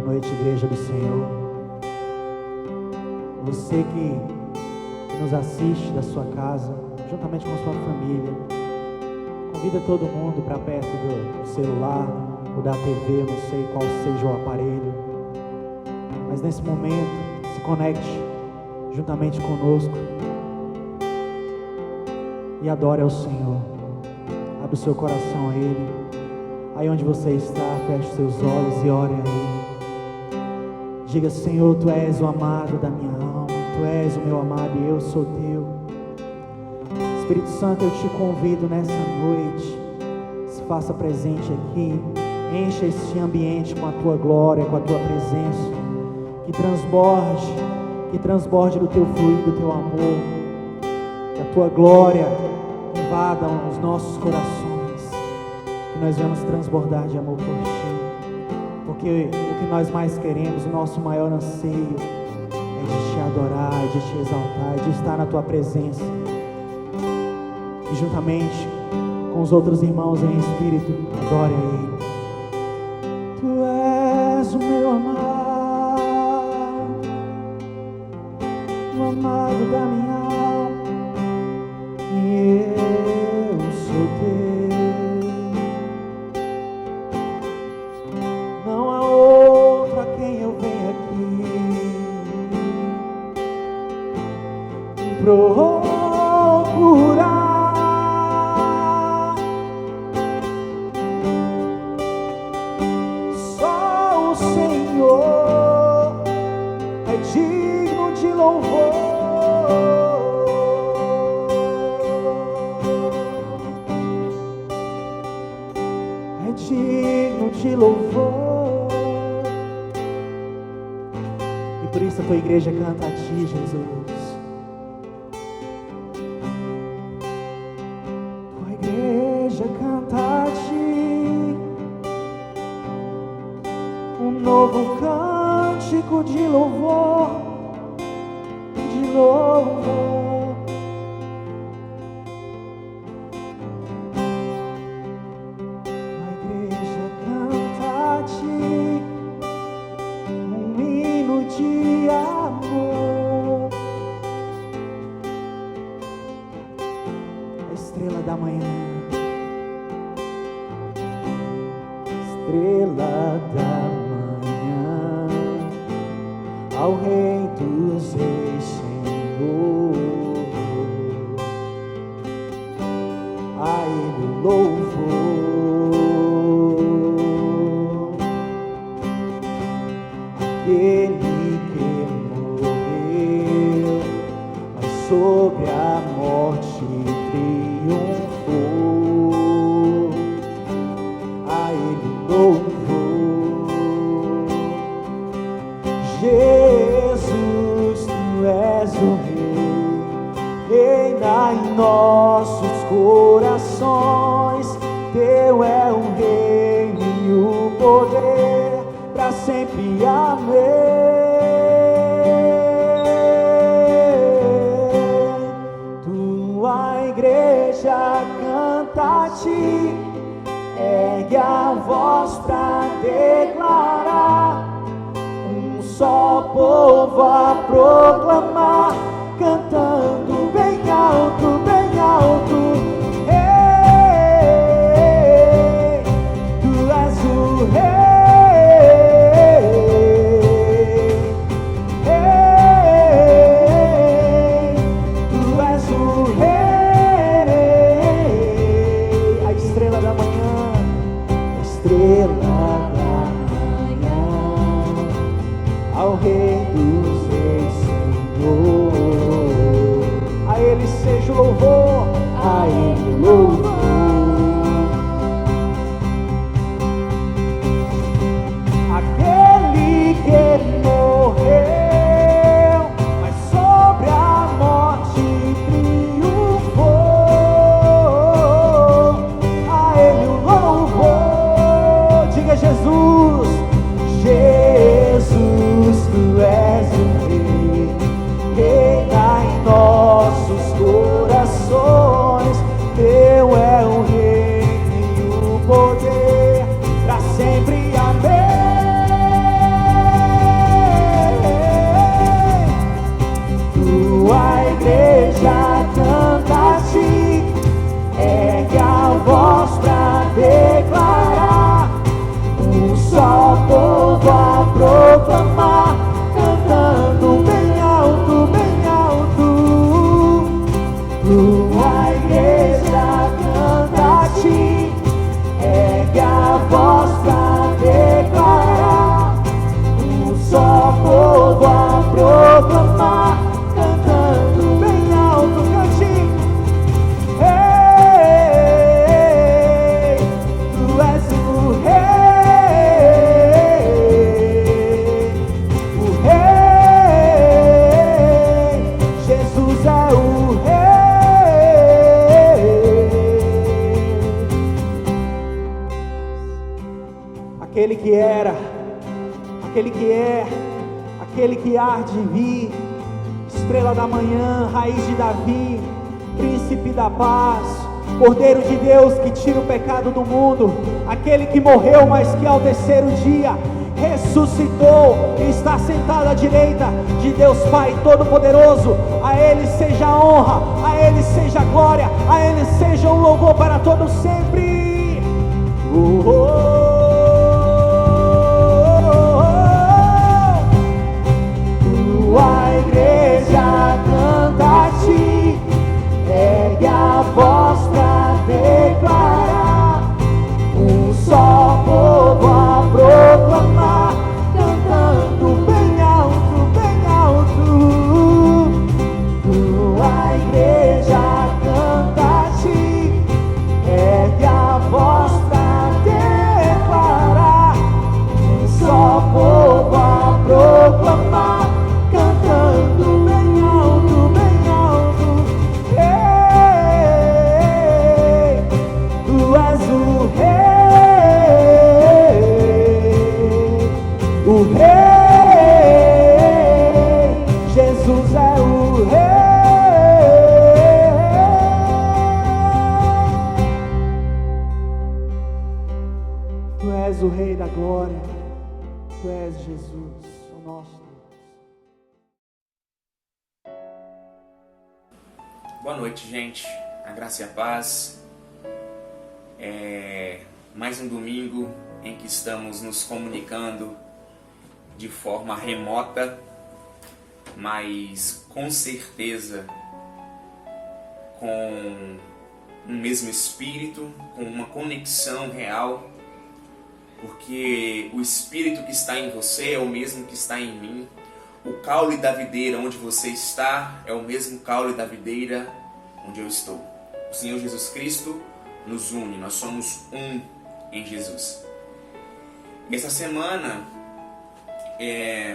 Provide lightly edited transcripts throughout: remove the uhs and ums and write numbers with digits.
Boa noite, igreja do Senhor. Você que nos assiste da sua casa, juntamente com a sua família, convida todo mundo para perto do celular ou da TV, não sei qual seja o aparelho, mas nesse momento se conecte juntamente conosco e adore ao Senhor. Abre o seu coração a Ele. Aí onde você está, feche os seus olhos e ore a Ele. Diga: Senhor, Tu és o amado da minha alma, Tu és o meu amado e eu sou Teu. Espírito Santo, eu te convido nessa noite, se faça presente aqui, encha esse ambiente com a Tua glória, com a Tua presença, que transborde do Teu fluido, do Teu amor, que a Tua glória invada os nossos corações, que nós venhamos transbordar de amor por Ti. Porque o que nós mais queremos, o nosso maior anseio é de Te adorar, de Te exaltar, de estar na Tua presença. E juntamente com os outros irmãos em espírito, adore a Ele. Tu és o meu amado, o amado da minha alma, e eu sou Teu. Procurar só o Senhor é digno de louvor, é digno de louvor, e por isso a Tua igreja canta a Ti, Jesus. Novo cântico de louvor, de louvor. A igreja canta a Ti um hino de amor. A estrela da manhã, estrela da ao Rei dos Reis, Senhor, a Ele louvor, aquele que morreu, mas sobre a morte triunfou, a Ele louvor. Jesus, Tu és o Rei, reina em nossos corações. Teu é o reino e o poder, para sempre. Amém. Tua igreja canta a Ti, ergue a voz para declarar, só povo a proclamar, cantando bem alto, bem alto. Ei, Tu és o Rei. Ei, Tu és o Rei. A estrela da manhã, a estrela ao Rei dos Reis, Senhor, a Ele seja o louvor, a Ele louvor. Aquele que morreu, mas sobre a morte triunfou, a Ele o louvor. Diga: Jesus, Jesus, Tu és aquele que era, aquele que é, aquele que há de vir, estrela da manhã, raiz de Davi, príncipe da paz, Cordeiro de Deus que tira o pecado do mundo, aquele que morreu, mas que ao terceiro dia ressuscitou e está sentado à direita de Deus Pai Todo-Poderoso. A Ele seja a honra, a Ele seja a glória, a Ele seja o louvor para todos sempre. Tua igreja canta a ti, ergue a voz pra declarar, um só povo a proclamar, cantando bem alto, bem alto. Tua igreja canta a ti, ergue a voz pra declarar, um só povo a proclamar, cantando bem alto, bem alto. Ei, tu és o rei, Jesus é o rei. Tu és o rei da glória, tu és Jesus, o nosso Deus. Boa noite, gente. A graça e a paz. Mais um domingo em que estamos nos comunicando de forma remota, mas com certeza com um mesmo espírito, com uma conexão real, porque o espírito que está em você é o mesmo que está em mim. O caule da videira onde você está é o mesmo caule da videira onde eu estou. O Senhor Jesus Cristo nos une, nós somos um em Jesus. E essa semana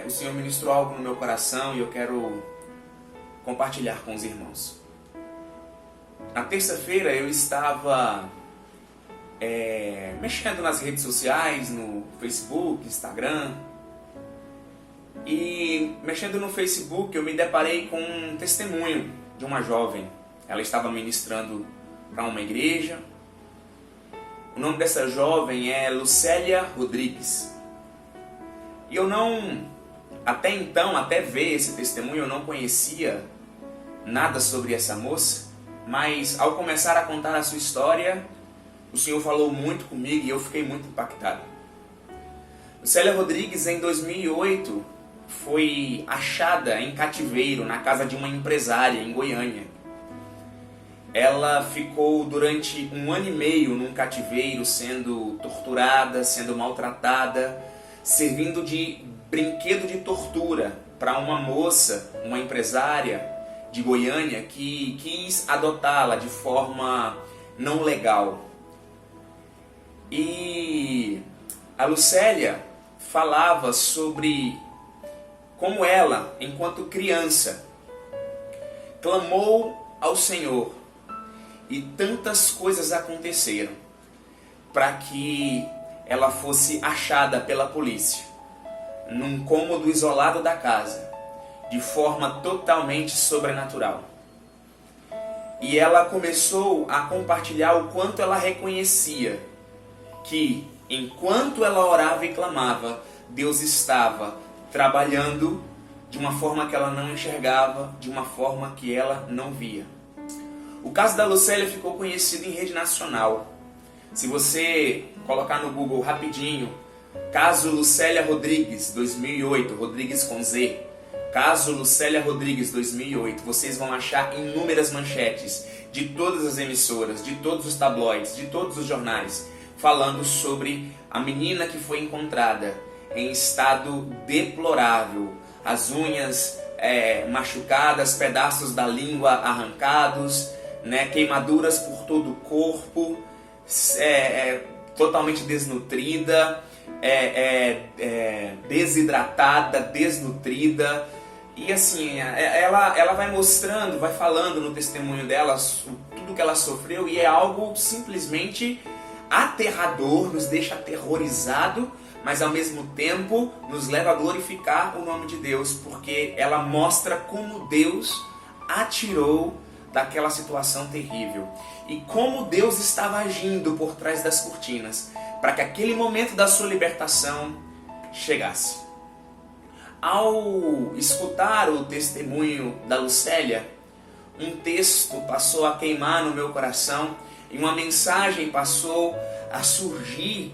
o Senhor ministrou algo no meu coração e eu quero compartilhar com os irmãos. Na terça-feira eu estava mexendo nas redes sociais, no Facebook, Instagram. E mexendo no Facebook eu me deparei com um testemunho de uma jovem. Ela estava ministrando para uma igreja. O nome dessa jovem é Lucélia Rodrigues. E eu até então, até ver esse testemunho, eu não conhecia nada sobre essa moça. Mas ao começar a contar a sua história, o Senhor falou muito comigo e eu fiquei muito impactado. Lucélia Rodrigues, em 2008, foi achada em cativeiro na casa de uma empresária em Goiânia. Ela ficou durante 1 ano e meio num cativeiro, sendo torturada, sendo maltratada, servindo de brinquedo de tortura para uma moça, uma empresária de Goiânia que quis adotá-la de forma não legal. E a Lucélia falava sobre como ela, enquanto criança, clamou ao Senhor e tantas coisas aconteceram para que ela fosse achada pela polícia num cômodo isolado da casa, de forma totalmente sobrenatural. E ela começou a compartilhar o quanto ela reconhecia que, enquanto ela orava e clamava, Deus estava trabalhando de uma forma que ela não enxergava, de uma forma que ela não via. O caso da Lucélia ficou conhecido em rede nacional. Se você colocar no Google rapidinho, caso Lucélia Rodrigues 2008, Rodrigues com Z, caso Lucélia Rodrigues 2008, vocês vão achar inúmeras manchetes de todas as emissoras, de todos os tabloides, de todos os jornais, falando sobre a menina que foi encontrada em estado deplorável, as unhas machucadas, pedaços da língua arrancados, queimaduras por todo o corpo, totalmente desnutrida, desidratada, desnutrida. E assim, ela vai mostrando, vai falando no testemunho dela tudo que ela sofreu, e é algo simplesmente aterrador, nos deixa aterrorizado, mas ao mesmo tempo nos leva a glorificar o nome de Deus, porque ela mostra como Deus a tirou daquela situação terrível e como Deus estava agindo por trás das cortinas para que aquele momento da sua libertação chegasse. Ao escutar o testemunho da Lucélia, um texto passou a queimar no meu coração e uma mensagem passou a surgir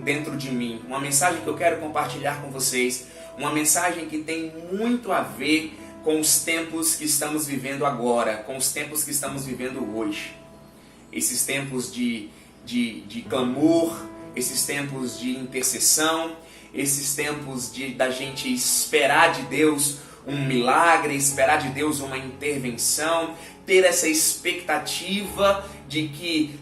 dentro de mim. Uma mensagem que eu quero compartilhar com vocês. Uma mensagem que tem muito a ver com os tempos que estamos vivendo agora, com os tempos que estamos vivendo hoje. Esses tempos de clamor, esses tempos de intercessão, esses tempos da gente esperar de Deus um milagre, esperar de Deus uma intervenção, ter essa expectativa de que,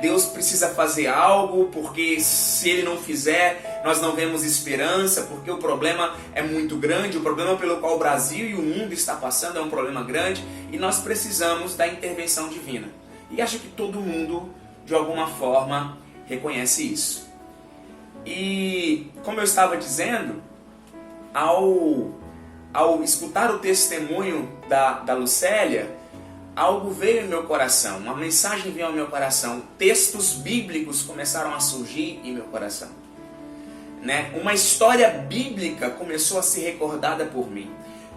Deus precisa fazer algo, porque se Ele não fizer, nós não vemos esperança, porque o problema é muito grande, o problema pelo qual o Brasil e o mundo está passando é um problema grande, e nós precisamos da intervenção divina. E acho que todo mundo, de alguma forma, reconhece isso. E, como eu estava dizendo, ao escutar o testemunho da Lucélia, algo veio em meu coração, uma mensagem veio ao meu coração, textos bíblicos começaram a surgir em meu coração. Uma história bíblica começou a ser recordada por mim.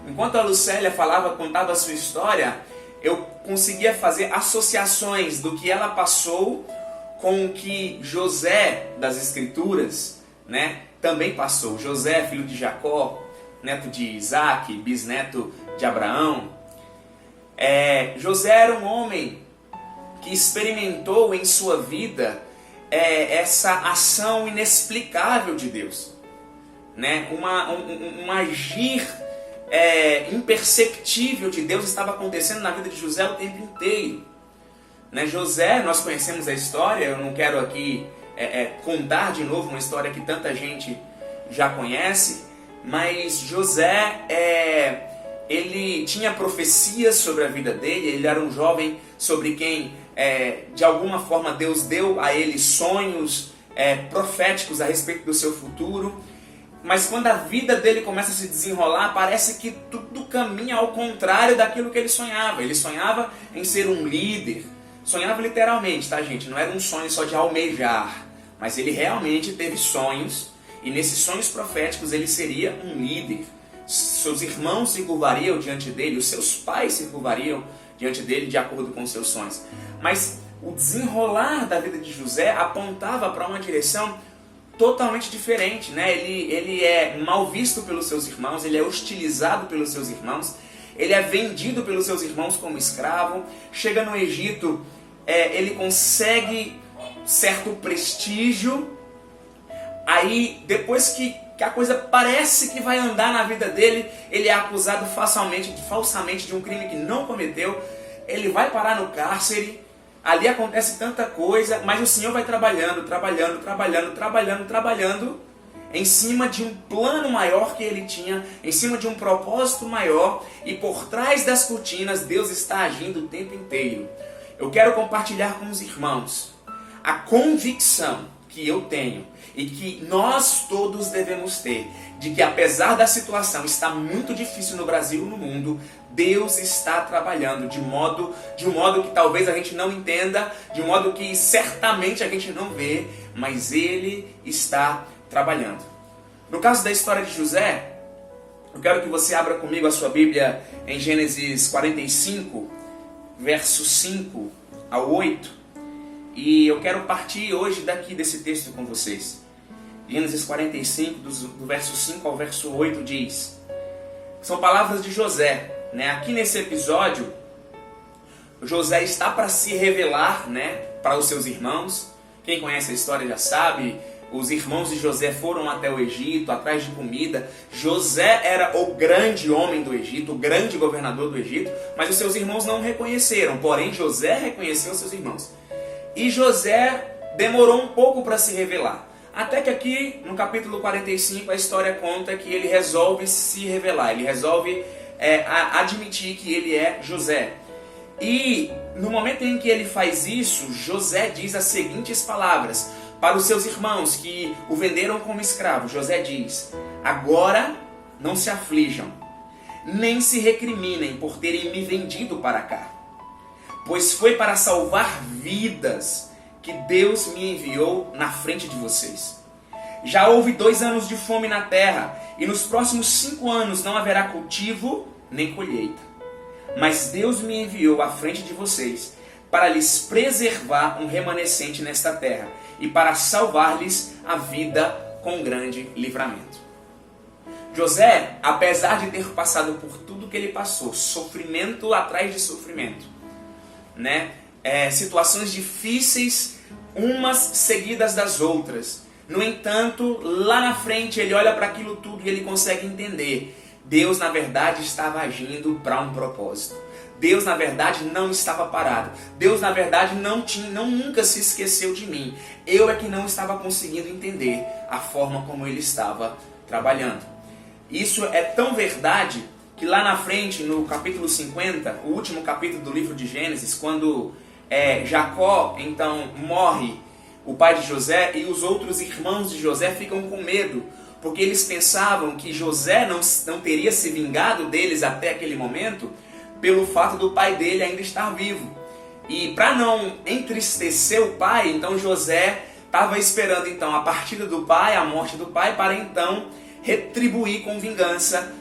Enquanto a Lucélia contava a sua história, eu conseguia fazer associações do que ela passou com o que José das Escrituras, também passou. José, filho de Jacó, neto de Isaac, bisneto de Abraão. José era um homem que experimentou em sua vida essa ação inexplicável de Deus, um agir imperceptível de Deus estava acontecendo na vida de José o tempo inteiro. José, nós conhecemos a história, eu não quero aqui contar de novo uma história que tanta gente já conhece, mas José, ele tinha profecias sobre a vida dele, ele era um jovem sobre quem, de alguma forma, Deus deu a ele sonhos proféticos a respeito do seu futuro, mas quando a vida dele começa a se desenrolar, parece que tudo caminha ao contrário daquilo que ele sonhava. Ele sonhava em ser um líder, sonhava literalmente, tá, gente? Não era um sonho só de almejar, mas ele realmente teve sonhos, e nesses sonhos proféticos ele seria um líder. Seus irmãos se curvariam diante dele, os seus pais se curvariam diante dele de acordo com os seus sonhos. Mas o desenrolar da vida de José apontava para uma direção totalmente diferente, Ele é mal visto pelos seus irmãos, ele é hostilizado pelos seus irmãos, ele é vendido pelos seus irmãos como escravo. Chega no Egito, ele consegue certo prestígio. Aí, depois que a coisa parece que vai andar na vida dele, ele é acusado falsamente de um crime que não cometeu. Ele vai parar no cárcere. Ali acontece tanta coisa, mas o Senhor vai trabalhando em cima de um plano maior que ele tinha, em cima de um propósito maior, e por trás das cortinas Deus está agindo o tempo inteiro. Eu quero compartilhar com os irmãos a convicção que eu tenho e que nós todos devemos ter, de que apesar da situação estar muito difícil no Brasil e no mundo, Deus está trabalhando de um modo que talvez a gente não entenda, de um modo que certamente a gente não vê, mas Ele está trabalhando. No caso da história de José, eu quero que você abra comigo a sua Bíblia em Gênesis 45, versos 5 ao 8, e eu quero partir hoje desse texto com vocês. Gênesis 45, do verso 5 ao verso 8 diz, são palavras de José. Aqui nesse episódio, José está para se revelar para os seus irmãos. Quem conhece a história já sabe, os irmãos de José foram até o Egito, atrás de comida. José era o grande homem do Egito, o grande governador do Egito, mas os seus irmãos não o reconheceram, porém José reconheceu os seus irmãos. E José demorou um pouco para se revelar. Até que aqui, no capítulo 45, a história conta que ele resolve se revelar, ele resolve admitir que ele é José. E no momento em que ele faz isso, José diz as seguintes palavras para os seus irmãos que o venderam como escravo. José diz: agora não se aflijam, nem se recriminem por terem me vendido para cá, pois foi para salvar vidas que Deus me enviou na frente de vocês. Já houve 2 anos de fome na terra, e nos próximos 5 anos não haverá cultivo nem colheita. Mas Deus me enviou à frente de vocês para lhes preservar um remanescente nesta terra e para salvar-lhes a vida com grande livramento. José, apesar de ter passado por tudo que ele passou, sofrimento atrás de sofrimento, situações difíceis, umas seguidas das outras. No entanto, lá na frente ele olha para aquilo tudo e ele consegue entender. Deus, na verdade, estava agindo para um propósito. Deus, na verdade, não estava parado. Deus, na verdade, nunca se esqueceu de mim. Eu é que não estava conseguindo entender a forma como ele estava trabalhando. Isso é tão verdade que lá na frente, no capítulo 50, o último capítulo do livro de Gênesis, quando Jacó, então, morre, o pai de José, e os outros irmãos de José ficam com medo, porque eles pensavam que José não teria se vingado deles até aquele momento, pelo fato do pai dele ainda estar vivo. E para não entristecer o pai, então José estava esperando então a partida do pai, a morte do pai, para então retribuir com vingança,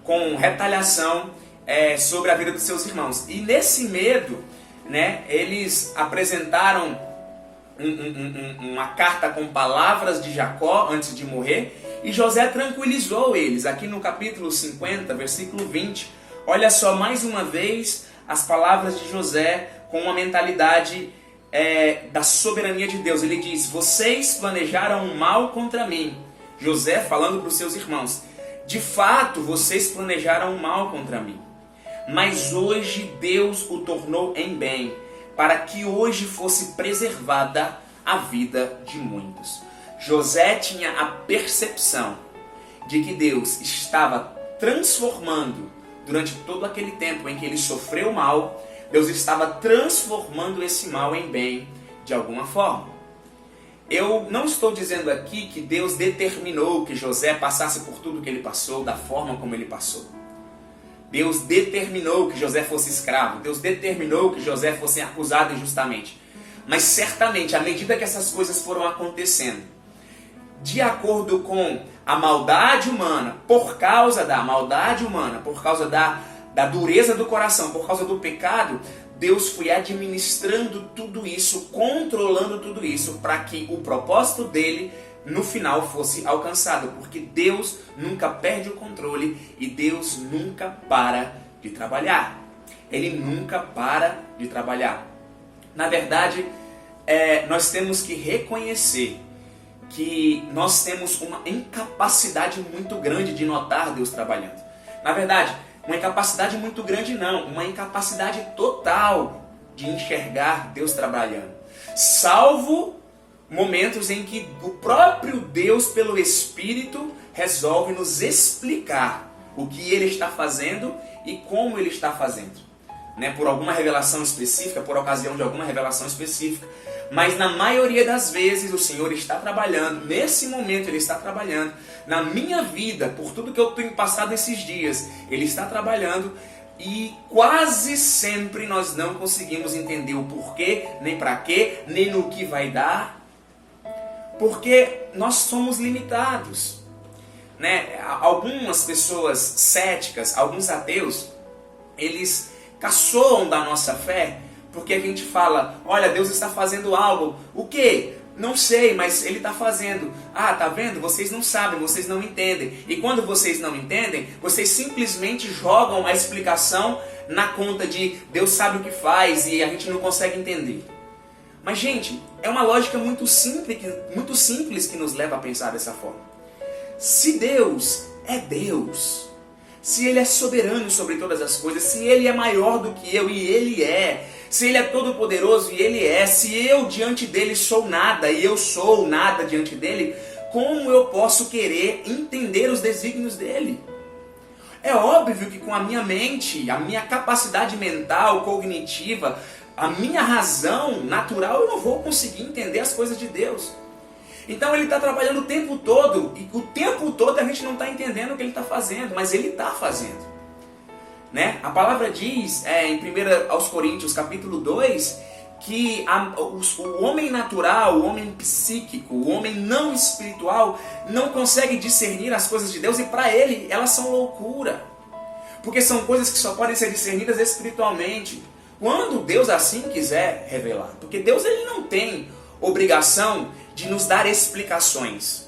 com retaliação sobre a vida dos seus irmãos. E nesse medo, eles apresentaram uma carta com palavras de Jacó antes de morrer, e José tranquilizou eles. Aqui no capítulo 50, versículo 20, olha só mais uma vez as palavras de José com uma mentalidade da soberania de Deus. Ele diz: vocês planejaram um mal contra mim. José falando para os seus irmãos: de fato vocês planejaram um mal contra mim, mas hoje Deus o tornou em bem, para que hoje fosse preservada a vida de muitos. José tinha a percepção de que Deus estava transformando, durante todo aquele tempo em que ele sofreu mal, Deus estava transformando esse mal em bem de alguma forma. Eu não estou dizendo aqui que Deus determinou que José passasse por tudo que ele passou, da forma como ele passou. Deus determinou que José fosse escravo. Deus determinou que José fosse acusado injustamente. Mas certamente, à medida que essas coisas foram acontecendo, de acordo com a maldade humana, por causa da maldade humana, por causa da dureza do coração, por causa do pecado, Deus foi administrando tudo isso, controlando tudo isso, para que o propósito dele no final fosse alcançado, porque Deus nunca perde o controle e Deus nunca para de trabalhar. Ele nunca para de trabalhar. Na verdade, nós temos que reconhecer que nós temos uma incapacidade muito grande de notar Deus trabalhando. Na verdade, uma incapacidade muito grande não, uma incapacidade total de enxergar Deus trabalhando. Salvo momentos em que o próprio Deus, pelo Espírito, resolve nos explicar o que Ele está fazendo e como Ele está fazendo. Por alguma revelação específica, por ocasião de alguma revelação específica. Mas na maioria das vezes o Senhor está trabalhando, nesse momento Ele está trabalhando. Na minha vida, por tudo que eu tenho passado esses dias, Ele está trabalhando. E quase sempre nós não conseguimos entender o porquê, nem para quê, nem no que vai dar. Porque nós somos limitados. Algumas pessoas céticas, alguns ateus, eles caçoam da nossa fé, porque a gente fala: olha, Deus está fazendo algo. O quê? Não sei, mas Ele está fazendo. Ah, tá vendo? Vocês não sabem, vocês não entendem. E quando vocês não entendem, vocês simplesmente jogam a explicação na conta de Deus sabe o que faz e a gente não consegue entender. Mas, gente, é uma lógica muito simples que nos leva a pensar dessa forma. Se Deus é Deus, se Ele é soberano sobre todas as coisas, se Ele é maior do que eu, e Ele é, se Ele é todo poderoso, e Ele é, se eu diante dEle sou nada, e eu sou nada diante dEle, como eu posso querer entender os desígnios dEle? É óbvio que com a minha mente, a minha capacidade mental, cognitiva, a minha razão natural, eu não vou conseguir entender as coisas de Deus. Então ele está trabalhando o tempo todo, e o tempo todo a gente não está entendendo o que ele está fazendo, mas ele está fazendo. Né? A palavra diz, em 1 Coríntios capítulo 2, que o homem natural, o homem psíquico, o homem não espiritual, não consegue discernir as coisas de Deus, e para ele elas são loucura. Porque são coisas que só podem ser discernidas espiritualmente, quando Deus assim quiser revelar. Porque Deus ele não tem obrigação de nos dar explicações.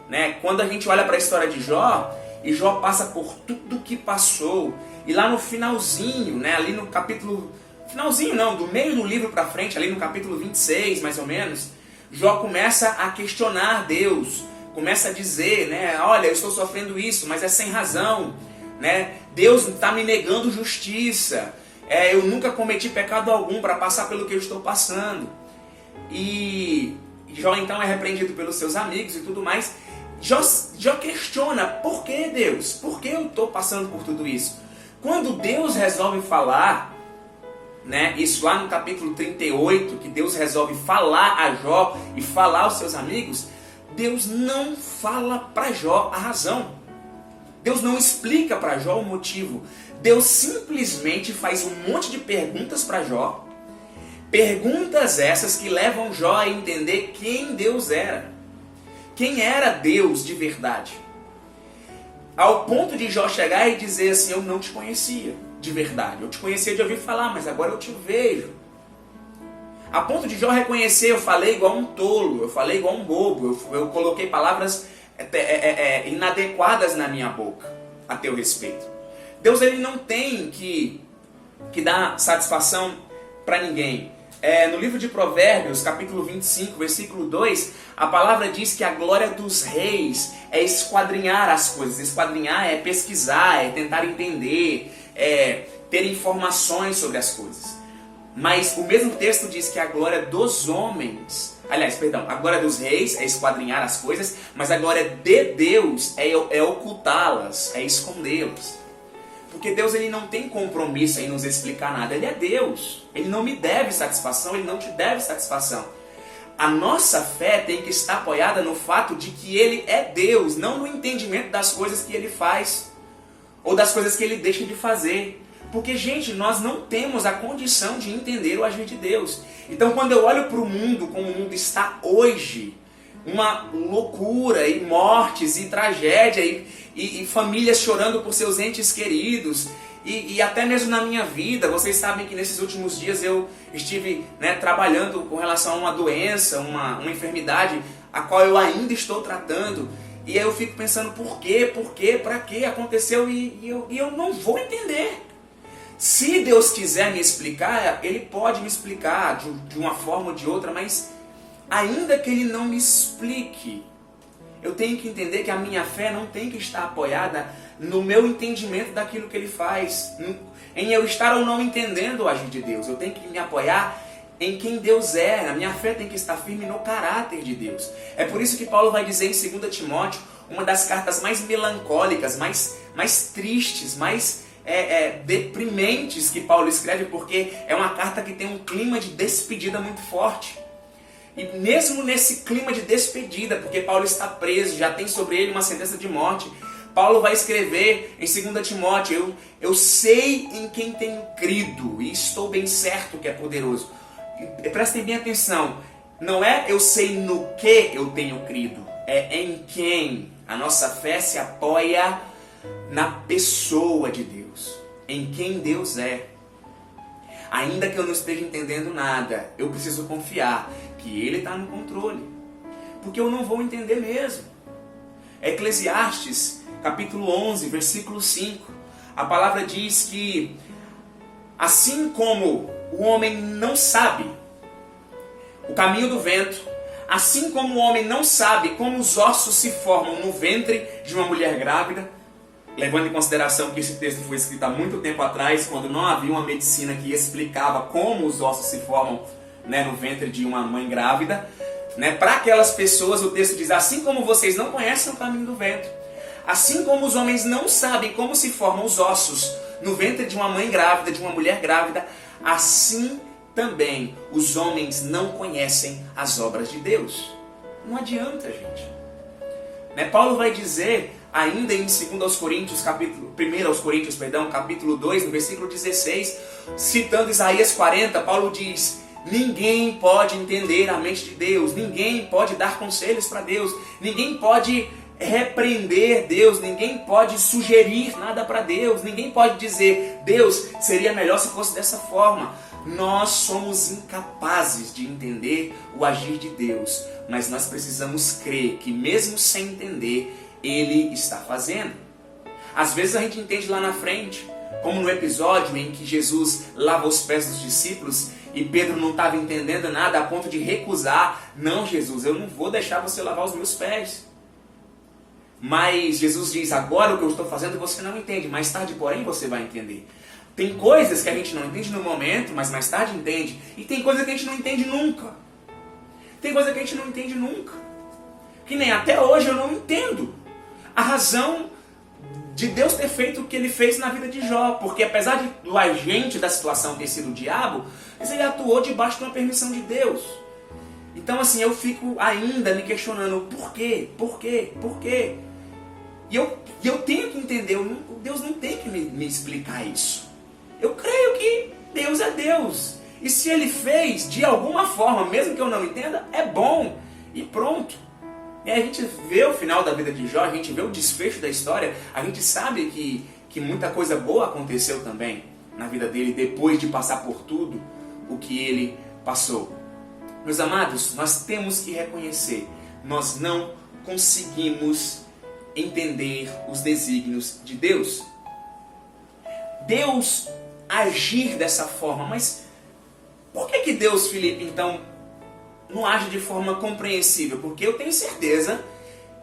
Né? Quando a gente olha para a história de Jó, e Jó passa por tudo que passou, e lá no finalzinho, né, ali no capítulo... Finalzinho não, do meio do livro para frente, ali no capítulo 26, mais ou menos, Jó começa a questionar Deus, começa a dizer, né, olha, eu estou sofrendo isso, mas é sem razão, né? Deus está me negando justiça, eu nunca cometi pecado algum para passar pelo que eu estou passando. E Jó então é repreendido pelos seus amigos e tudo mais. Jó questiona, por que Deus? Por que eu estou passando por tudo isso? Quando Deus resolve falar... Né? Isso lá no capítulo 38, que Deus resolve falar a Jó e falar aos seus amigos, Deus não fala para Jó a razão. Deus não explica para Jó o motivo. Deus simplesmente faz um monte de perguntas para Jó. Perguntas essas que levam Jó a entender quem Deus era. Quem era Deus de verdade. Ao ponto de Jó chegar e dizer assim, eu não te conhecia de verdade. Eu te conhecia de ouvir falar, mas agora eu te vejo. A ponto de Jó reconhecer, eu falei igual um tolo, eu falei igual um bobo, eu coloquei palavras inadequadas na minha boca a teu respeito. Deus ele não tem que dar satisfação para ninguém. No livro de Provérbios, capítulo 25, versículo 2, a palavra diz que a glória dos reis é esquadrinhar as coisas. Esquadrinhar é pesquisar, é tentar entender, ter informações sobre as coisas. Mas o mesmo texto diz que a glória dos homens, a glória dos reis é esquadrinhar as coisas, mas a glória de Deus é ocultá-las, é escondê-las. Porque Deus ele não tem compromisso em nos explicar nada, Ele é Deus. Ele não me deve satisfação, Ele não te deve satisfação. A nossa fé tem que estar apoiada no fato de que Ele é Deus, não no entendimento das coisas que Ele faz, ou das coisas que Ele deixa de fazer. Porque, gente, nós não temos a condição de entender o agir de Deus. Então, quando eu olho para o mundo como o mundo está hoje, uma loucura, e mortes, e tragédia, e famílias chorando por seus entes queridos, e até mesmo na minha vida, vocês sabem que nesses últimos dias eu estive trabalhando com relação a uma doença, uma enfermidade, a qual eu ainda estou tratando, e aí eu fico pensando por quê, para que aconteceu, e eu não vou entender. Se Deus quiser me explicar, Ele pode me explicar de uma forma ou de outra, mas ainda que Ele não me explique, eu tenho que entender que a minha fé não tem que estar apoiada no meu entendimento daquilo que Ele faz, em eu estar ou não entendendo o agir de Deus. Eu tenho que me apoiar em quem Deus é. A minha fé tem que estar firme no caráter de Deus. É por isso que Paulo vai dizer em 2 Timóteo, uma das cartas mais melancólicas, mais tristes, mais deprimentes que Paulo escreve, porque é uma carta que tem um clima de despedida muito forte. E mesmo nesse clima de despedida, porque Paulo está preso, já tem sobre ele uma sentença de morte, Paulo vai escrever em 2 Timóteo, eu sei em quem tenho crido e estou bem certo que é poderoso. E prestem bem atenção, não é eu sei no que eu tenho crido, é em quem. A nossa fé se apoia na pessoa de Deus, em quem Deus é. Ainda que eu não esteja entendendo nada, eu preciso confiar que Ele está no controle, porque eu não vou entender mesmo. Eclesiastes, capítulo 11, versículo 5, a palavra diz que assim como o homem não sabe o caminho do vento, assim como o homem não sabe como os ossos se formam no ventre de uma mulher grávida, levando em consideração que esse texto foi escrito há muito tempo atrás, quando não havia uma medicina que explicava como os ossos se formam no ventre de uma mãe grávida, para aquelas pessoas o texto diz, assim como vocês não conhecem o caminho do vento, Assim como os homens não sabem como se formam os ossos no ventre de uma mãe grávida, de uma mulher grávida, assim também os homens não conhecem as obras de Deus. Não adianta, gente. Paulo vai dizer ainda em 1 Coríntios, capítulo 2, no versículo 16, citando Isaías 40, Paulo diz: ninguém pode entender a mente de Deus, ninguém pode dar conselhos para Deus, ninguém pode repreender Deus, ninguém pode sugerir nada para Deus, ninguém pode dizer: Deus, seria melhor se fosse dessa forma. Nós somos incapazes de entender o agir de Deus, mas nós precisamos crer que mesmo sem entender, Ele está fazendo. Às vezes a gente entende lá na frente, como no episódio em que Jesus lava os pés dos discípulos e Pedro não estava entendendo nada a ponto de recusar: não, Jesus, eu não vou deixar você lavar os meus pés. Mas Jesus diz: agora o que eu estou fazendo você não entende, mais tarde, porém, você vai entender. Tem coisas que a gente não entende no momento, mas mais tarde entende. E tem coisa que a gente não entende nunca. Tem coisa que a gente não entende nunca. Que nem até hoje eu não entendo a razão de Deus ter feito o que Ele fez na vida de Jó. Porque apesar do agente da situação ter sido o diabo, ele atuou debaixo de uma permissão de Deus. Então assim, eu fico ainda me questionando: por quê? Por quê? Por quê? E eu tenho que entender, Deus não tem que me explicar isso. Eu creio que Deus é Deus. E se Ele fez de alguma forma, mesmo que eu não entenda, é bom. E pronto. E aí a gente vê o final da vida de Jó, a gente vê o desfecho da história, a gente sabe que muita coisa boa aconteceu também na vida dele, depois de passar por tudo o que ele passou. Meus amados, nós temos que reconhecer, nós não conseguimos entender os desígnios de Deus. Deus agir dessa forma, mas por que Deus, Felipe, então, não age de forma compreensível? Porque eu tenho certeza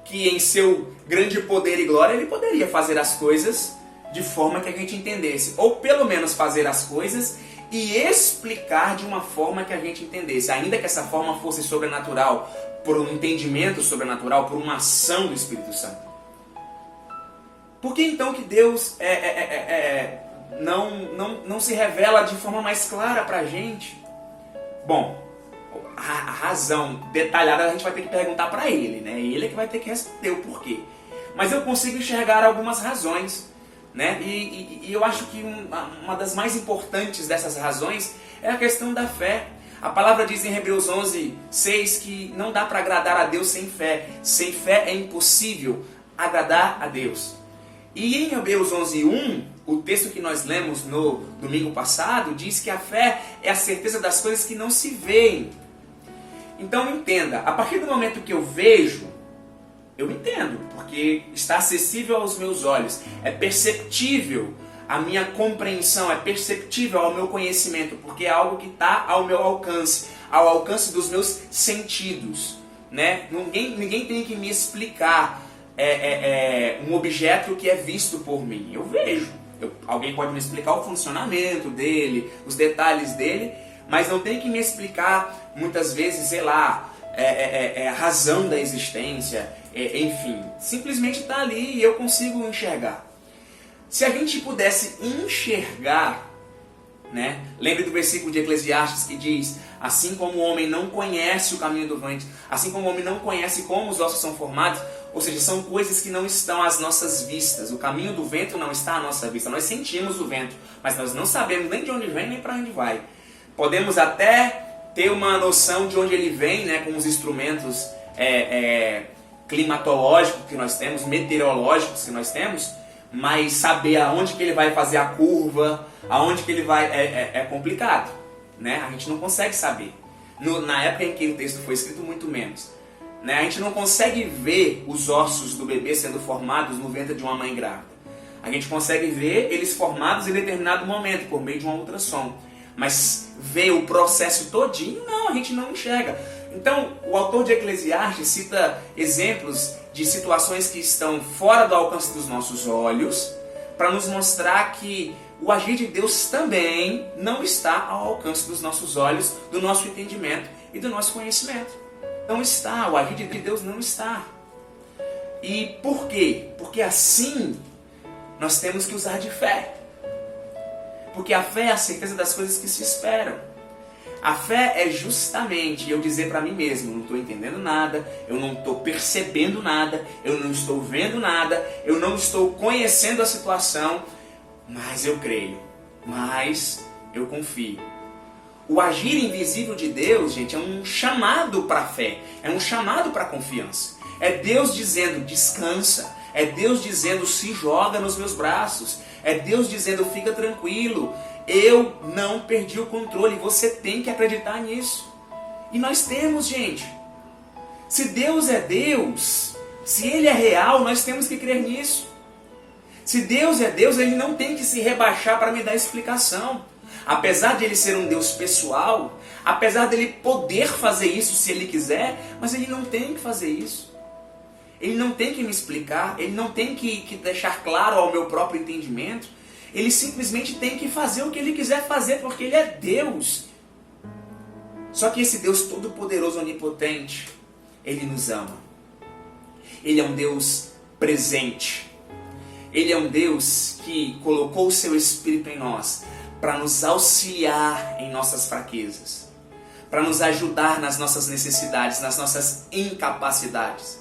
que em seu grande poder e glória Ele poderia fazer as coisas de forma que a gente entendesse, ou pelo menos fazer as coisas e explicar de uma forma que a gente entendesse, ainda que essa forma fosse sobrenatural, por um entendimento sobrenatural, por uma ação do Espírito Santo. Por que então que Deus não se revela de forma mais clara para a gente? Bom, a razão detalhada a gente vai ter que perguntar para Ele, né? Ele é que vai ter que responder o porquê. Mas eu consigo enxergar algumas razões, né? E eu acho que uma das mais importantes dessas razões é a questão da fé. A palavra diz em Hebreus 11:6 que não dá para agradar a Deus sem fé. Sem fé é impossível agradar a Deus. E em Hebreus 11:1, o texto que nós lemos no domingo passado, diz que a fé é a certeza das coisas que não se veem. Então entenda, a partir do momento que eu vejo, eu entendo, porque está acessível aos meus olhos, é perceptível a minha compreensão, é perceptível ao meu conhecimento, porque é algo que está ao meu alcance, ao alcance dos meus sentidos, né? Ninguém tem que me explicar um objeto que é visto por mim. Eu vejo. Alguém pode me explicar o funcionamento dele, os detalhes dele, mas não tem que me explicar, muitas vezes, sei lá, a razão da existência, enfim. Simplesmente está ali e eu consigo enxergar. Se a gente pudesse enxergar, né? Lembre do versículo de Eclesiastes que diz: assim como o homem não conhece o caminho do vento, assim como o homem não conhece como os ossos são formados, ou seja, são coisas que não estão às nossas vistas. O caminho do vento não está à nossa vista. Nós sentimos o vento, mas nós não sabemos nem de onde vem, nem para onde vai. Podemos até ter uma noção de onde ele vem, né, com os instrumentos climatológicos que nós temos, meteorológicos que nós temos, mas saber aonde que ele vai fazer a curva, aonde que ele vai, é complicado, né? A gente não consegue saber. Na época em que o texto foi escrito, muito menos. Né? A gente não consegue ver os ossos do bebê sendo formados no ventre de uma mãe grávida. A gente consegue ver eles formados em determinado momento, por meio de uma ultrassom. Mas ver o processo todinho, não, a gente não enxerga. Então, o autor de Eclesiastes cita exemplos de situações que estão fora do alcance dos nossos olhos, para nos mostrar que o agir de Deus também não está ao alcance dos nossos olhos, do nosso entendimento e do nosso conhecimento. Não está, o agir de Deus não está. E por quê? Porque assim nós temos que usar de fé. Porque a fé é a certeza das coisas que se esperam. A fé é justamente eu dizer para mim mesmo, não estou entendendo nada, eu não estou percebendo nada, eu não estou vendo nada, eu não estou conhecendo a situação, mas eu creio, mas eu confio. O agir invisível de Deus, gente, é um chamado para a fé, é um chamado para a confiança. É Deus dizendo, descansa, é Deus dizendo, se joga nos meus braços, é Deus dizendo, fica tranquilo, eu não perdi o controle, você tem que acreditar nisso. E nós temos, gente. Se Deus é Deus, se Ele é real, nós temos que crer nisso. Se Deus é Deus, Ele não tem que se rebaixar para me dar explicação. Apesar de Ele ser um Deus pessoal, apesar de Ele poder fazer isso se Ele quiser, mas Ele não tem que fazer isso. Ele não tem que me explicar, Ele não tem que deixar claro ao meu próprio entendimento. Ele simplesmente tem que fazer o que Ele quiser fazer, porque Ele é Deus. Só que esse Deus todo-poderoso, onipotente, Ele nos ama. Ele é um Deus presente. Ele é um Deus que colocou o seu Espírito em nós para nos auxiliar em nossas fraquezas, para nos ajudar nas nossas necessidades, nas nossas incapacidades,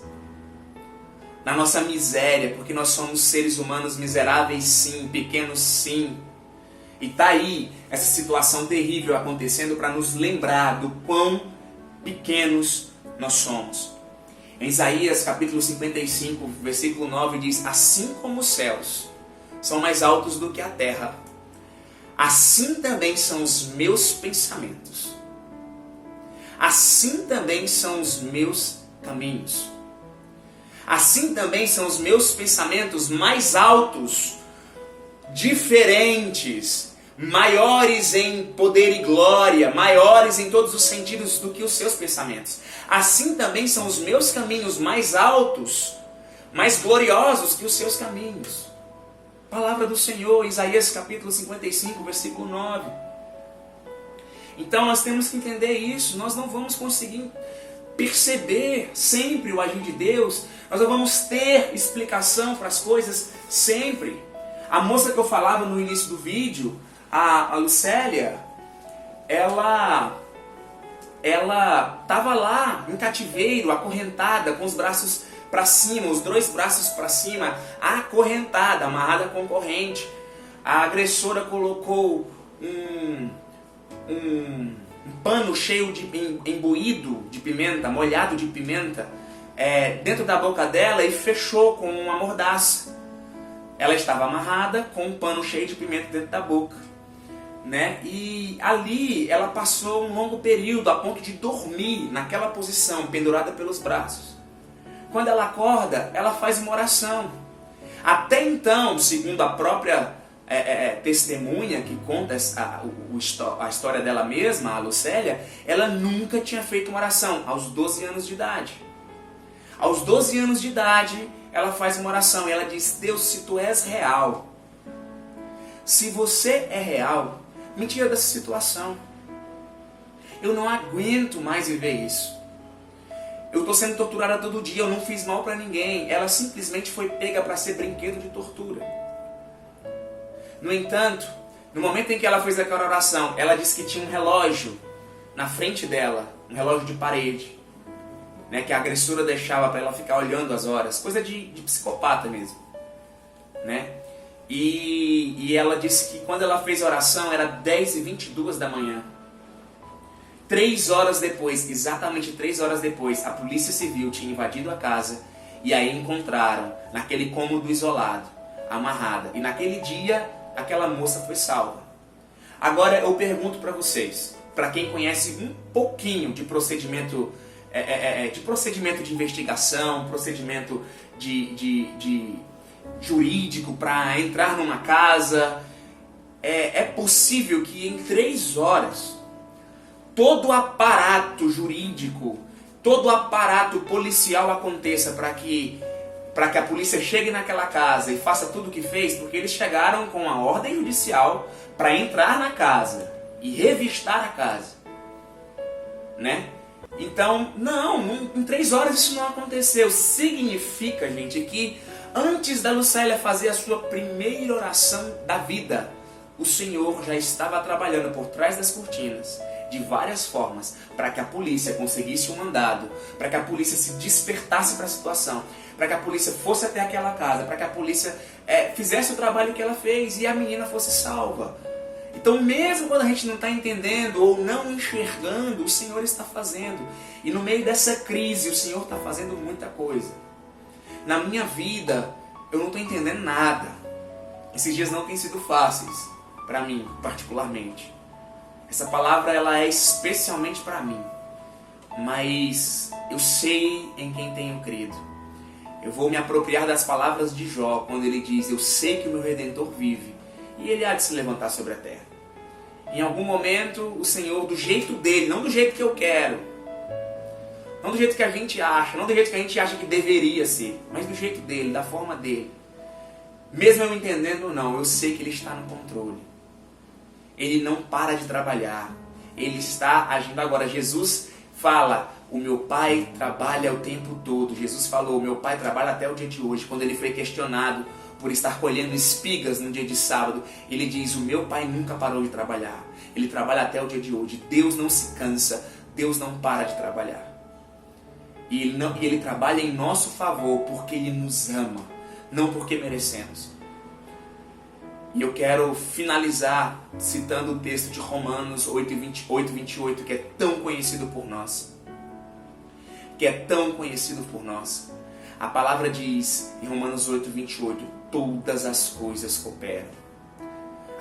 na nossa miséria, porque nós somos seres humanos miseráveis sim, pequenos sim. E está aí essa situação terrível acontecendo para nos lembrar do quão pequenos nós somos. Em Isaías capítulo 55, versículo 9 diz: assim como os céus são mais altos do que a terra, assim também são os meus pensamentos. Assim também são os meus caminhos. Assim também são os meus pensamentos mais altos, diferentes, maiores em poder e glória, maiores em todos os sentidos do que os seus pensamentos. Assim também são os meus caminhos mais altos, mais gloriosos que os seus caminhos. Palavra do Senhor, Isaías capítulo 55, versículo 9. Então nós temos que entender isso, nós não vamos conseguir perceber sempre o agir de Deus, nós não vamos ter explicação para as coisas sempre. A moça que eu falava no início do vídeo, a Lucélia, ela estava lá em cativeiro, acorrentada, com os braços para cima, os dois braços para cima, acorrentada, amarrada com corrente. A agressora colocou um pano cheio de imbuído de pimenta, molhado de pimenta, dentro da boca dela e fechou com uma mordaça. Ela estava amarrada com um pano cheio de pimenta dentro da boca, né? E ali ela passou um longo período a ponto de dormir naquela posição, pendurada pelos braços. Quando ela acorda, ela faz uma oração. Até então, segundo a própria testemunha que conta a história dela mesma, a Lucélia, ela nunca tinha feito uma oração aos 12 anos de idade. Aos 12 anos de idade, ela faz uma oração e ela diz: Deus, se tu és real, se você é real, me tira dessa situação. Eu não aguento mais viver isso. Eu estou sendo torturada todo dia, eu não fiz mal para ninguém. Ela simplesmente foi pega para ser brinquedo de tortura. No entanto, no momento em que ela fez aquela oração, ela disse que tinha um relógio na frente dela, um relógio de parede, né, que a agressora deixava para ela ficar olhando as horas, coisa de psicopata mesmo, né? E ela disse que quando ela fez a oração era 10h22 da manhã. 3 horas depois, exatamente 3 horas depois, a polícia civil tinha invadido a casa e aí encontraram naquele cômodo isolado, amarrada. E naquele dia, aquela moça foi salva. Agora eu pergunto para vocês, para quem conhece um pouquinho de procedimento de investigação, procedimento de jurídico para entrar numa casa, é possível que em 3 horas todo o aparato jurídico, todo o aparato policial aconteça para que a polícia chegue naquela casa e faça tudo o que fez, porque eles chegaram com a ordem judicial para entrar na casa e revistar a casa, né? Então, em 3 horas isso não aconteceu. Significa, gente, que antes da Lucélia fazer a sua primeira oração da vida, o Senhor já estava trabalhando por trás das cortinas, de várias formas, para que a polícia conseguisse um mandado, para que a polícia se despertasse para a situação, para que a polícia fosse até aquela casa, para que a polícia fizesse o trabalho que ela fez e a menina fosse salva. Então, mesmo quando a gente não está entendendo ou não enxergando, o Senhor está fazendo. E no meio dessa crise, o Senhor está fazendo muita coisa. Na minha vida, eu não estou entendendo nada. Esses dias não têm sido fáceis, para mim, particularmente. Essa palavra ela é especialmente para mim. Mas eu sei em quem tenho crido. Eu vou me apropriar das palavras de Jó, quando ele diz: eu sei que o meu Redentor vive e ele há de se levantar sobre a terra. Em algum momento, o Senhor, do jeito dele, não do jeito que eu quero, não do jeito que a gente acha, não do jeito que a gente acha que deveria ser, mas do jeito dele, da forma dele. Mesmo eu entendendo ou não, eu sei que ele está no controle. Ele não para de trabalhar. Ele está agindo agora. Jesus fala: o meu Pai trabalha o tempo todo. Jesus falou: o meu Pai trabalha até o dia de hoje. Quando ele foi questionado por estar colhendo espigas no dia de sábado, ele diz: o meu Pai nunca parou de trabalhar. Ele trabalha até o dia de hoje. Deus não se cansa. Deus não para de trabalhar. E ele trabalha em nosso favor porque ele nos ama, não porque merecemos. E eu quero finalizar citando o texto de Romanos 8:28, que é tão conhecido por nós. A palavra diz em Romanos 8:28, todas as coisas cooperam.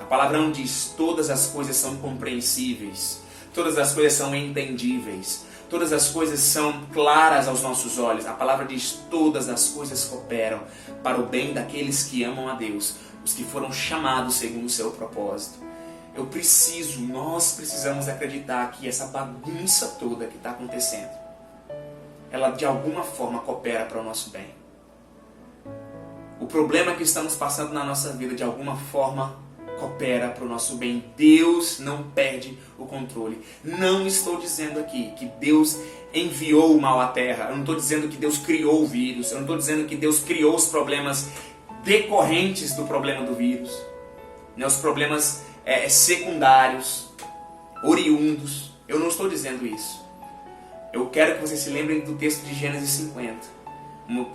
A palavra não diz todas as coisas são compreensíveis, todas as coisas são entendíveis, todas as coisas são claras aos nossos olhos. A palavra diz todas as coisas cooperam para o bem daqueles que amam a Deus, os que foram chamados segundo o seu propósito. Nós precisamos acreditar que essa bagunça toda que está acontecendo, ela de alguma forma coopera para o nosso bem. O problema que estamos passando na nossa vida de alguma forma coopera para o nosso bem. Deus não perde o controle. Não estou dizendo aqui que Deus enviou o mal à terra. Eu não estou dizendo que Deus criou o vírus. Eu não estou dizendo que Deus criou os problemas decorrentes do problema do vírus, os problemas secundários, oriundos. Eu não estou dizendo isso. Eu quero que vocês se lembrem do texto de Gênesis 50.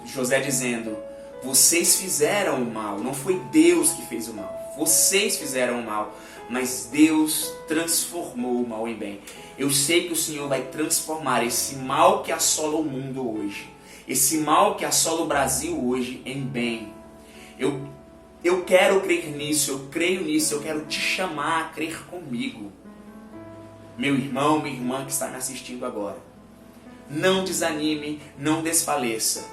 José dizendo: vocês fizeram o mal, não foi Deus que fez o mal. Vocês fizeram o mal, mas Deus transformou o mal em bem. Eu sei que o Senhor vai transformar esse mal que assola o mundo hoje, esse mal que assola o Brasil hoje, em bem. Eu quero crer nisso, eu creio nisso, eu quero te chamar a crer comigo. Meu irmão, minha irmã que está me assistindo agora, não desanime, não desfaleça.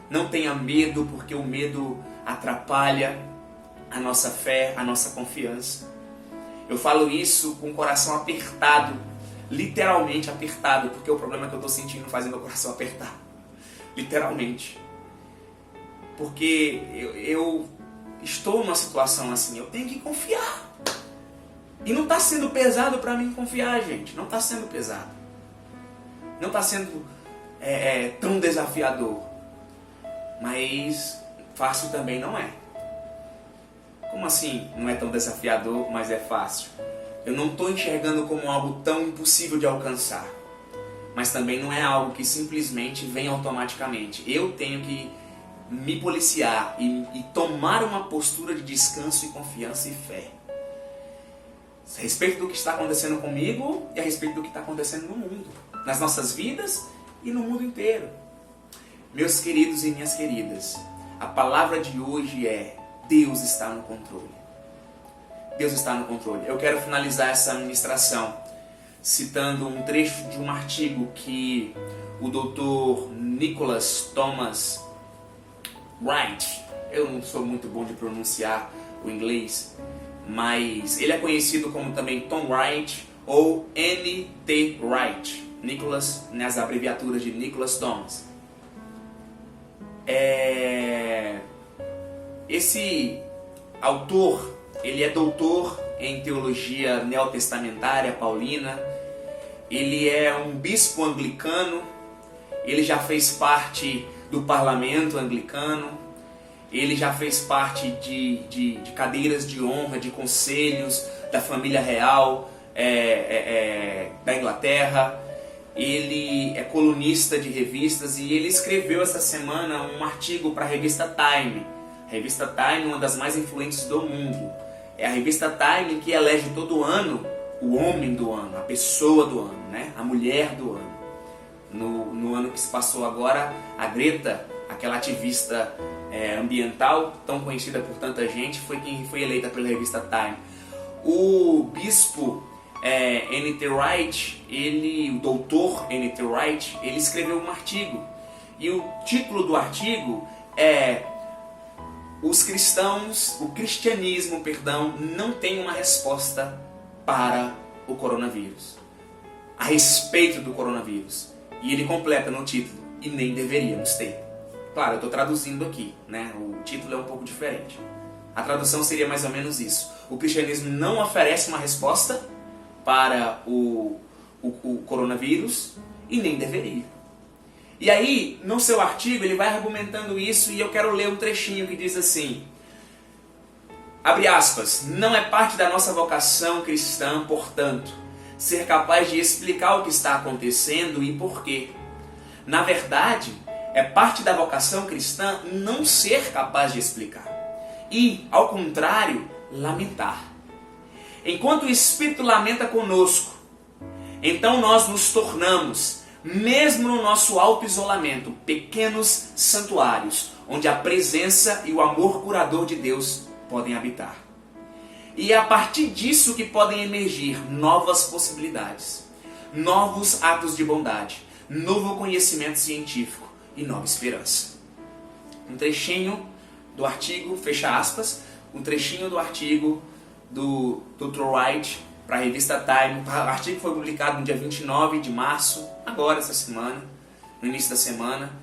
Não tenha medo, porque o medo atrapalha a nossa fé, a nossa confiança. Eu falo isso com o coração apertado, literalmente apertado, porque o problema que eu estou sentindo faz meu coração apertar. Literalmente. Porque eu estou numa situação assim, eu tenho que confiar. E não está sendo pesado para mim confiar, gente. Não está sendo pesado. Não está sendo tão desafiador. Mas fácil também não é. Como assim não é tão desafiador, mas é fácil? Eu não estou enxergando como algo tão impossível de alcançar. Mas também não é algo que simplesmente vem automaticamente. Eu tenho que me policiar e tomar uma postura de descanso e confiança e fé. A respeito do que está acontecendo comigo e a respeito do que está acontecendo no mundo. Nas nossas vidas e no mundo inteiro. Meus queridos e minhas queridas, a palavra de hoje é: Deus está no controle. Deus está no controle. Eu quero finalizar essa ministração citando um trecho de um artigo que o Dr. Nicholas Thomas Wright, eu não sou muito bom de pronunciar o inglês, mas ele é conhecido como também Tom Wright ou N.T. Wright. Nicholas, nas abreviaturas de Nicholas Thomas. Esse autor, ele é doutor em teologia neotestamentária paulina, ele é um bispo anglicano, ele já fez parte do parlamento anglicano, ele já fez parte de cadeiras de honra, de conselhos da família real da Inglaterra. Ele é colunista de revistas e ele escreveu essa semana um artigo para a revista Time. A revista Time é uma das mais influentes do mundo. É a revista Time que elege todo ano o homem do ano, a pessoa do ano, né? A mulher do ano. No ano que se passou agora, a Greta, aquela ativista ambiental, tão conhecida por tanta gente, foi quem foi eleita pela revista Time. O bispo N.T. Wright, o doutor N.T. Wright, ele escreveu um artigo. E o título do artigo é o cristianismo, não tem uma resposta para o coronavírus, a respeito do coronavírus. E ele completa no título, e nem deveríamos ter. Claro, eu estou traduzindo aqui, né? O título é um pouco diferente. A tradução seria mais ou menos isso. O cristianismo não oferece uma resposta para o coronavírus e nem deveria. E aí, no seu artigo, ele vai argumentando isso e eu quero ler um trechinho que diz assim, abre aspas, não é parte da nossa vocação cristã, portanto, ser capaz de explicar o que está acontecendo e por quê. Na verdade, é parte da vocação cristã não ser capaz de explicar e, ao contrário, lamentar. Enquanto o Espírito lamenta conosco, então nós nos tornamos, mesmo no nosso auto-isolamento, pequenos santuários, onde a presença e o amor curador de Deus podem habitar. E é a partir disso que podem emergir novas possibilidades, novos atos de bondade, novo conhecimento científico e nova esperança. Um trechinho do artigo, fecha aspas, um trechinho do artigo do Dr. Wright para a revista Time. O artigo foi publicado no dia 29 de março, agora essa semana, no início da semana,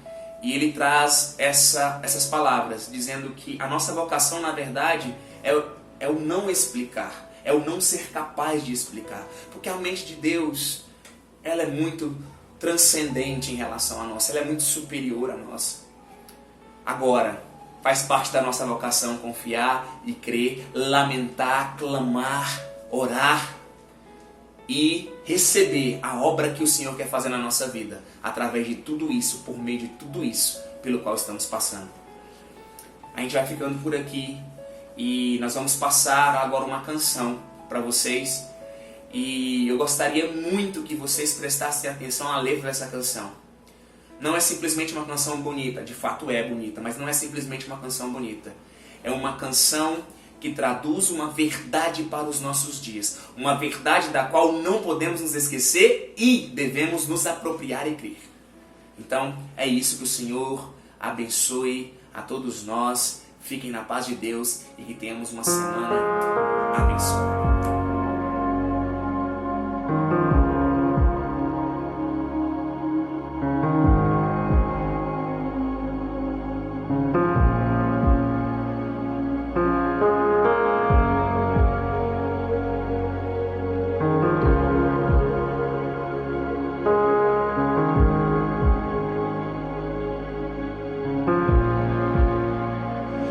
e ele traz essas palavras, dizendo que a nossa vocação, na verdade, é o não explicar, é o não ser capaz de explicar, porque a mente de Deus, ela é muito transcendente em relação à nossa, ela é muito superior à nossa. Agora, faz parte da nossa vocação confiar e crer, lamentar, clamar, orar e receber a obra que o Senhor quer fazer na nossa vida, através de tudo isso, por meio de tudo isso, pelo qual estamos passando. A gente vai ficando por aqui e nós vamos passar agora uma canção para vocês. E eu gostaria muito que vocês prestassem atenção à letra dessa canção. Não é simplesmente uma canção bonita, de fato é bonita, mas não é simplesmente uma canção bonita. É uma canção que traduz uma verdade para os nossos dias. Uma verdade da qual não podemos nos esquecer e devemos nos apropriar e crer. Então, é isso, que o Senhor abençoe a todos nós. Fiquem na paz de Deus e que tenhamos uma semana abençoada.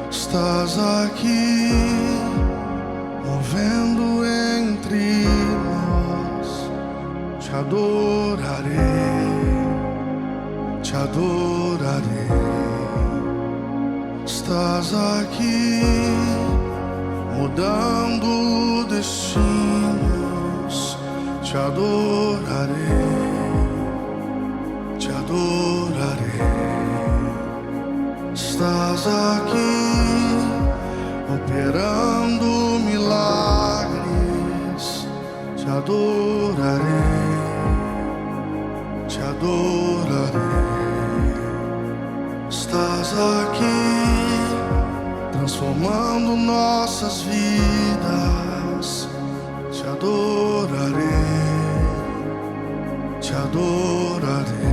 Estás aqui, movendo entre nós. Te adorarei, te adorarei. Estás aqui, mudando destinos. Te adorarei, te adorarei. Estás aqui, operando milagres. Te adorarei, te adorarei. Estás aqui, transformando nossas vidas. Te adorarei, te adorarei.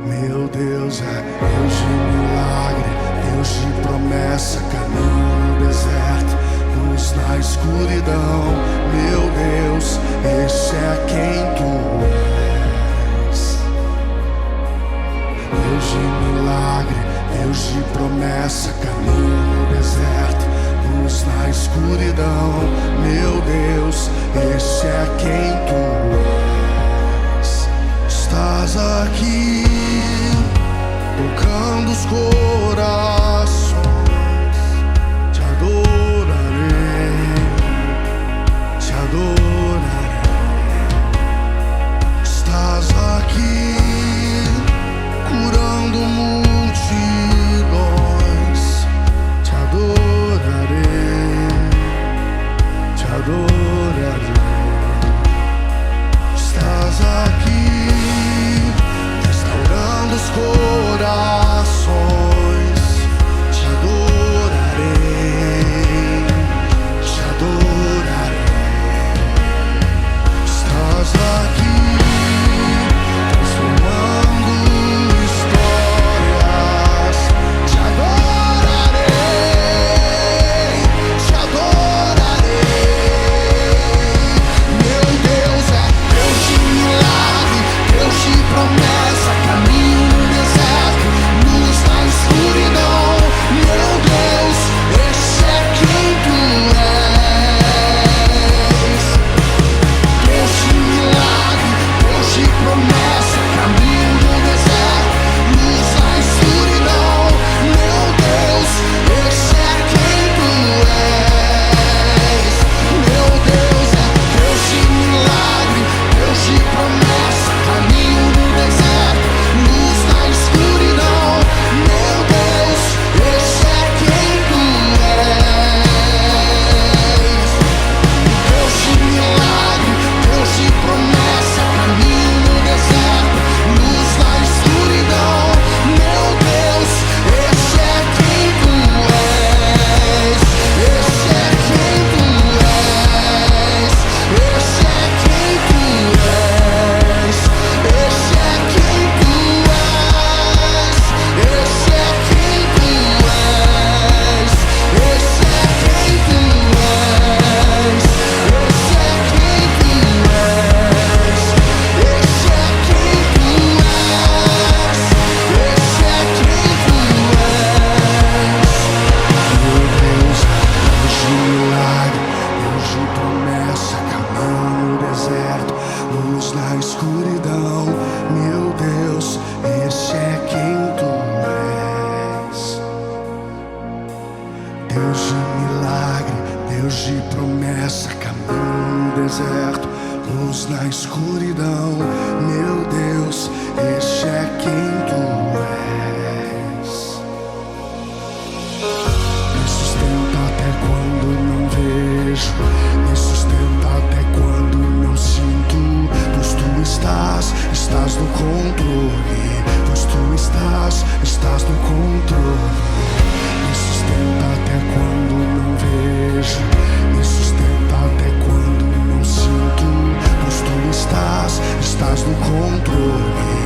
Meu Deus é Deus de milagre, Deus de promessa, caminho no deserto, luz na escuridão. Meu Deus, esse é quem tu és. Deus de milagre, Deus de promessa, caminho no deserto, luz na escuridão. Meu Deus, esse é quem tu és. Estás aqui, tocando os corações. Te adorarei, te adorarei. Estás aqui, curando multidões. Te adorarei, te adorarei. Estás aqui, restaurando os corações. Te adorarei, te adorarei. Estás aqui, transformando histórias. Te adorarei, te adorarei. Meu Deus é Deus de milagre, Deus de promessa, caminho no deserto, luz na escuridão. Meu Deus, esse é quem tu és. Deus de milagre, Deus de promessa, caminho no deserto, luz na escuridão. Meu Deus, esse é quem tu és. Meu Deus é Deus de milagre, Deus de promessa, caminho no deserto, luz na escuridão. Meu Deus, esse é quem tu és. Deus de milagre, Deus de promessa, caminho no deserto, luz na escuridão. Meu Deus, esse é quem tu és. Esse é quem tu és. Esse é quem tu és. Esse é quem tu és. Esse é quem tu és. Esse é quem tu és. Esse é quem tu és. Esse é quem tu és. Esse é quem tu és. Meu Deus, Deus de milagre, Deus de promessa, caminho no deserto, luz na escuridão. Meu Deus, esse é quem tu és. Deus de milagre, Deus de promessa, caminho no deserto, luz na escuridão. Meu Deus, esse é quem tu és. Me sustenta até quando não vejo, me sustenta até quando não sinto, pois tu estás no controle, pois tu estás no controle. Me sustenta até quando não vejo, me sustenta até quando não sinto, pois tu estás no controle.